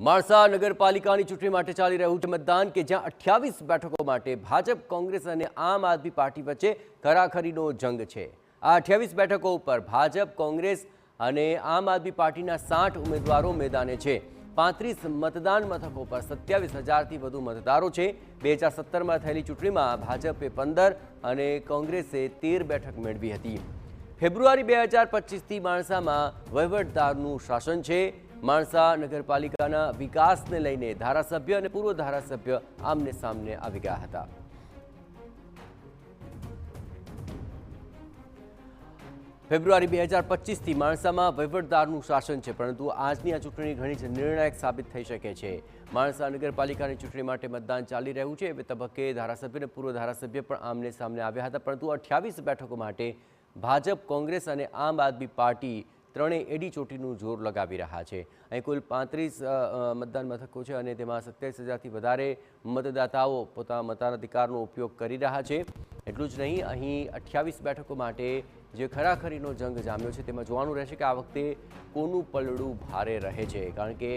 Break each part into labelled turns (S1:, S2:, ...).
S1: માણસા નગરપાલિકાની ચૂંટણી માટે ચાલી રહ્યું છે મતદાન કે જ્યાં 28 બેઠકો માટે ભાજપ કોંગ્રેસ અને આમ આદમી પાર્ટી વચ્ચે ખરાખરીનો જંગ છે। આ 28 બેઠકો ઉપર ભાજપ કોંગ્રેસ અને આમ આદમી પાર્ટીના 60 ઉમેદવારો મેદાને છે। 35 મતદાન મથકો પર 27,000થી વધુ મતદારો છે। 2017માં થયેલી ચૂંટણીમાં ભાજપે 15 અને કોંગ્રેસે 13 બેઠક મેળવી હતી। ફેબ્રુઆરી 2025થી માણસામાં વહીવટદારનું શાસન છે। માણસા નગરપાલિકાના વિકાસને લઈને ધારાસભ્ય અને પૂર્વ ધારાસભ્ય આમને સામને આવી ગયા હતા। ફેબ્રુઆરી 2025થી માણસામાં વહીવટદારનું શાસન છે, પરંતુ આજની આ ચૂંટણી ઘણી જ નિર્ણાયક સાબિત થઈ શકે છે। માણસા નગરપાલિકાની ચૂંટણી માટે મતદાન ચાલી રહ્યું છે। એ તબક્કે ધારાસભ્ય અને પૂર્વ ધારાસભ્ય પણ આમને સામને આવ્યા હતા, પરંતુ 28 બેઠકો માટે ભાજપ કોંગ્રેસ અને આમ આદમી પાર્ટી ત્રણેય એડી ચોટીનું જોર લગાવી રહ્યા છે। અહીં કુલ 35 મતદાન મથકો છે અને તેમાં 27,000થી વધારે મતદાતાઓ પોતાના મતાધિકારનો ઉપયોગ કરી રહ્યા છે। એટલું જ નહીં, અહીં 28 બેઠકો માટે જે ખરાખરીનો જંગ જામ્યો છે તેમાં જોવાનું રહેશે કે આ વખતે કોનું પલડું ભારે રહે છે, કારણ કે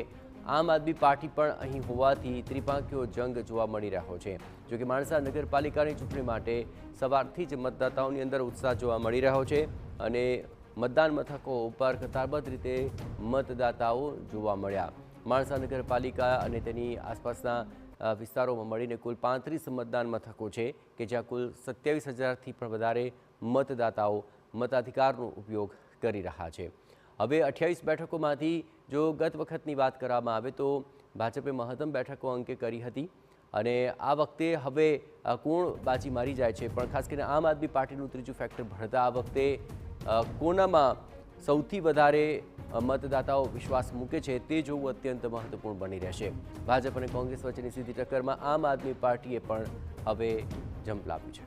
S1: આમ આદમી પાર્ટી પણ અહીં હોવાથી ત્રિપાંખીયો જંગ જોવા મળી રહ્યો છે। જોકે માણસા નગરપાલિકાની ચૂંટણી માટે સવારથી જ મતદાતાઓની અંદર ઉત્સાહ જોવા મળી રહ્યો છે અને મતદાન મથકો ઉપર કતારબદ્ધ રીતે મતદાતાઓ જોવા મળ્યા। માણસા નગરપાલિકા અને તેની આસપાસના વિસ્તારોમાં મળીને કુલ 35 મતદાન મથકો છે કે જ્યાં કુલ 27,000થી પણ વધારે મતદાતાઓ મતાધિકારનો ઉપયોગ કરી રહ્યા છે। હવે 28 બેઠકોમાંથી જો ગત વખતની વાત કરવામાં આવે તો ભાજપે મહત્તમ બેઠકો અંકે કરી હતી અને આ વખતે હવે કોણ બાજી મારી જાય છે, પણ ખાસ કરીને આમ આદમી પાર્ટીનું ત્રીજું ફેક્ટર ભળતા આ વખતે કોનામાં સૌથી વધારે મતદાતાઓ વિશ્વાસ મૂકે છે તે જોવું અત્યંત મહત્વપૂર્ણ બની રહેશે। ભાજપ અને કોંગ્રેસ વચ્ચેની સીધી ટક્કરમાં આમ આદમી પાર્ટીએ પણ હવે ઝંપલાવ્યું છે।